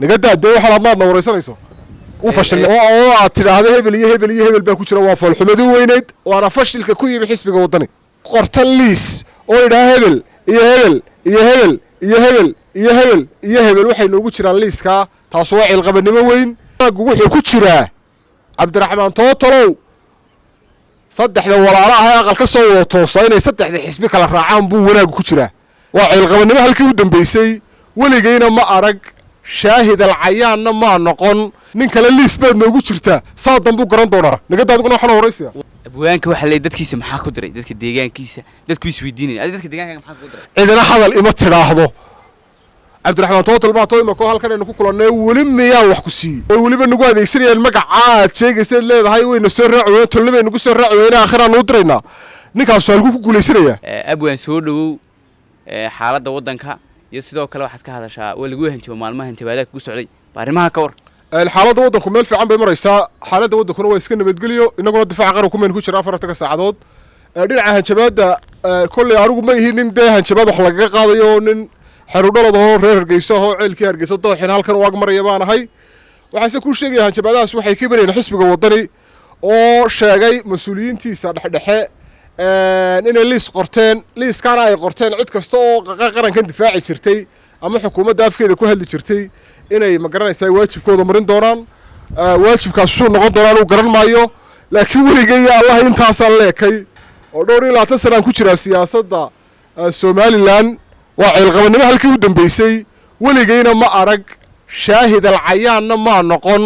نقدر ده واحد ما نوريسنا يسوع وفشل وأعطي هذا هبل بكوشرا وافل حمدو وينيد وأنا فشل ككوي بحسب جوطني قرطليس أويدا هبل يهبل وحين نقولشرا ليس كا تصوير الغبن وين جوحي كوشرا عبد الرحمن طوطلو صدح لو ولا راها أقل كسو توصينا يصدح لحسبك على الرعام بو ونا كوشرا والغبن ما هالكيودن بيسي ولي جينا ما أرق شاهد العيان ما نقون نين كلا ليس باد نوجو جرتا صادن بو غران دونا نقد ادغنا waxaan horeysiya abwaanka waxa la dadkiisa maxaa ku diray dadka deegaankiisa dadku is weydiinay dadka deegaanka maxaa ku diray idina hadal ima tiraahdo Abdurrahman Tootal ma tooyma ko halkan inuu ku kulanay wali miyaa wax ku sii oo waliba nagu adeegsanayeen magaca sheegaysid leedahay wayna soo raacay tolnimay nagu soo raacay aakhiraan u dirayna ninkaas halku ku guuleysanaya abwaan soo dhawow xaaladda wadanka iyo sidoo kale waxaad ka hadashaa oo lagu hanjimo maalmaha intibaadaha ku socday baarimaha ka war الحالة ودنكم مال في عم بمريسا حالة ودنكم هو يسكن بتقوليو إنكم الدفاع غيركم من كوشر أفرتك ساعدود دلع هنشباد كل يعرقوا ما هي نده هنشباد خلق قاضيون حرودة ظهور رير جيسه الكير جيسه طاحين هالكن واقمر يبان هاي وحس كل شيء هنشباد أسوي حي كبرين الحسب الوطني أو شيء مسؤولين تيسا دحاء إن الليس قرتين ليس كان أي قرتين عد كستو قرن كان دفاعي شرتي أما حكومة دافع كذا كل شرتي inay ma garanaysaa waajibkooda marin doonaan waajibkaas soo noqon doonaan oo garan maayo laakiin warigeey Allah intaas aan leekay oo dhowr iyo 20 sano ku jira siyaasadda Soomaaliland waa cilqabanimo halkii u dambeysay waligeeyna ma arag shaahid alcayaanna ma noqon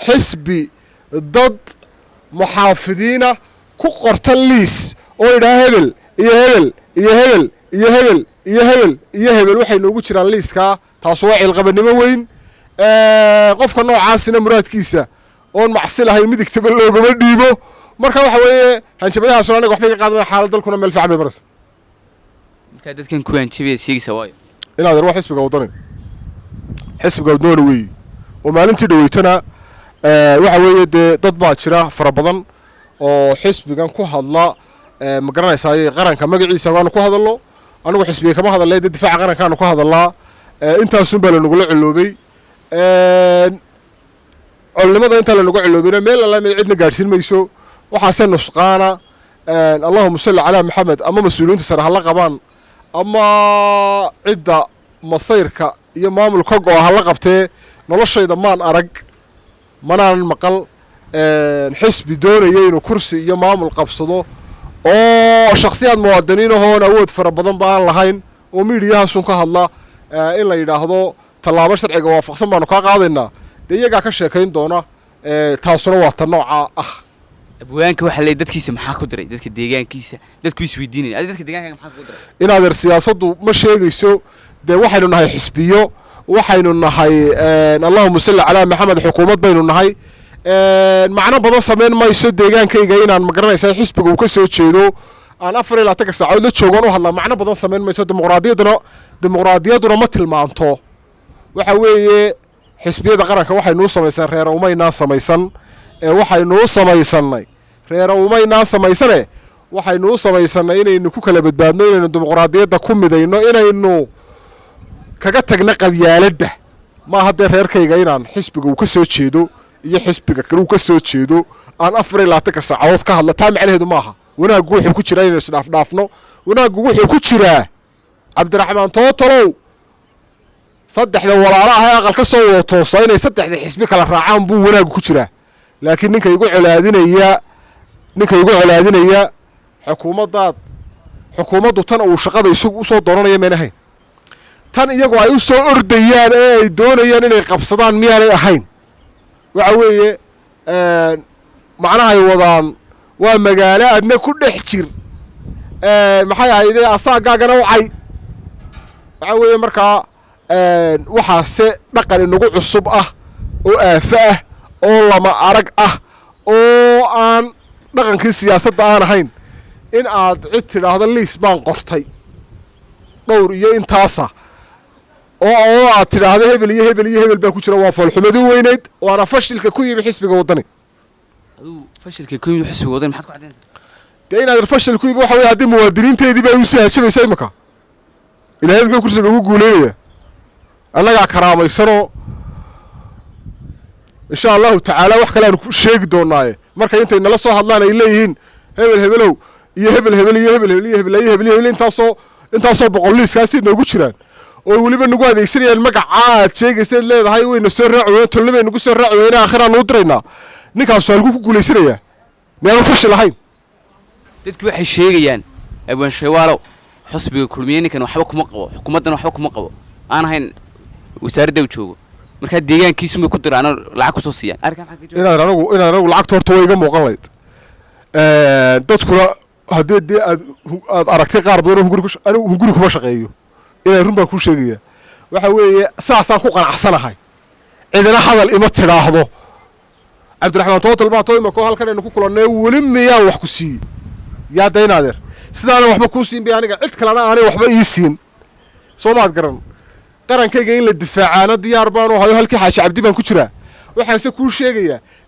xisbi dad muxaafidiina ku qorta liis oo hebel waxay noogu jiraan liiska تصوير الغبن وين قفك النوع عاصنا مراد كيسة أون معصلة هاي مدك تبلو قبل ديبو مركب حوالي هنشبهها سرنا قحبي قاعدين حالة دلكنا ملفع ببرس كادت كان كوين تبي شيء سواي إلا هذا روح حسب قوطني حسب قوطني وي وما لنت دويتنا وحوالي تطبع شراء فربضن وحسب كان كوه الله مقرنا يساي غران كان مقعي سوانا كوه الله أنا وحسبي كما هذا اللي الدفاع غران كانوا كوه الله أنت سنبل نقول علوبي علماء أنت اللي نقول علوبينا ميل الله ما عندنا جالسين ميسو وحسن نسقانا اللهم صل على محمد أما مسؤولين تسرح الله قبان أما عدة مصيرك يمام الكوكو هلا قبته نلش إذا ما نرق ما نمقل نحس بدون يين كرسي يمام القبصدو أو شخصيات مودنين هون أود فربضن بان لهين وميديا سونك الله إلا يراهدو طلاب شرعي وافقسم بانو كا قادينا iyaga ka sheekayn doona taasuna waa tan nooca ah abwaanka waxa la dadkiisa maxaa ku diray dadka deegaankiisa dadku is weydiinay dadka deegaanka maxaa ku diray inaad siyaasaddu ma sheegayso de waxaynu nahay xisbiyo waxaynu nahay Allahumma salli ala Muhammad xukuumad baynu nahay macna badan sameyn mayso deegaankayga inaan ma garanaysaa xisbiga uu ka soo jeedo aan 24 saacadood la joogan oo hadla macna badan sameyn mayso dimuqraadiyaduna ma tilmaanto waxa weeye xisbiyada qaranka waxay noo sameeysan reer umaynaa sameeysan waxay noo sameeysanay reer umaynaa sameeysanay waxay noo sameeysanay inaynu ku kala badbaadno inaynu dimuqraadiyadda ku midayno inaynu kaga tagna qabyaaladda ma hadda reerkayga inaan xisbiga uu ka soo jeedo iyo xisbiga kale uu ka soo jeedo aan 24 saacadood ka hadla taa macnaheedu maaha wanaagu wuxuu ku jiraa inaynu dhaafno wanaagu wuxuu ku jiraa Abdurrahman Tootalow صدحنا ولا راها أقل كسو توصينا صدحنا حسبك على الرعام بو وناق كشرة لكن نك يقول على هذين هي حكومة ضاد حكومة تن أو شقة يسوق صوت دورنا يمينها تن يجوا يسوق أرديان دون يعني قبصدان ميان أحين وعوية معناها يوضان ومجالات أدنى كل حشر محيا إذا أصلا جانا وعي وعوية مركا waxaase dhaqan inagu cusub ah oo aafa ah oo lama arag ah oo aan dhaqankii siyaasadda aan ahayn in aad cid tiraahdo liis baan qortay dhowr iyo intaasa oo aad tiraahdo hebel baa ku jira waa falxumadu weyneed waana fashilka ku yimi xisbiga wadani aduu fashilka ku yimi xisbiga wadani maxaad ku cadeynaysaa inaad fashil ku yimi waxa weeye haddii muwaadiniinteedii baa u sahashabaysaa imaka ilaahay muxuu kursiga ugu guuleeyaa annaga karaamaysanoo إن شاء الله تعالى وحكلا شيء دوناي مركا أنت إن الله صاحب الله إليهن هبل يهبل أنت أصاب بقوليس كاسين نقول شران ولما نقول هذا يصير المقعد شيء يصير له هاي وين السرعة وتلمي نقول سرعة وين آخرها نودرنا نكاس سؤال كل يصير نعرف فشل هاي dadku waxay sheegayaan abaan sheewaalo xusbiga kulmiyeen kan waxba kuma qabo xukuumaddan waxba kuma qabo aan ahayn wasaaradda uu joogo marka deegaankiisu ma ku diraan lacag ku soo siiyaan arkan inaan anagu lacagta horta way iga muuqan lahayd dadkuna haddii aad aragtay qaar badan oo hunguri kuma shaqeeyo inaan run baan kuu sheegaya waxa weeye saasaan ku qanacsanahay cidina hadal ima tidhaahdo cabdiraxmaan tootal baa tooy mako halkan aynu ku kulannay weli miyaan wax ku siiyey yaa daynaadeer sidaana waxba kuu siin bay aniga cid kalena aanay waxba ii siin soo maad garan qarankayga in la difaacaana diyaar baanu hayo halkii xaashi cabdi baan ku jiraa waxaanse kuu sheegayaa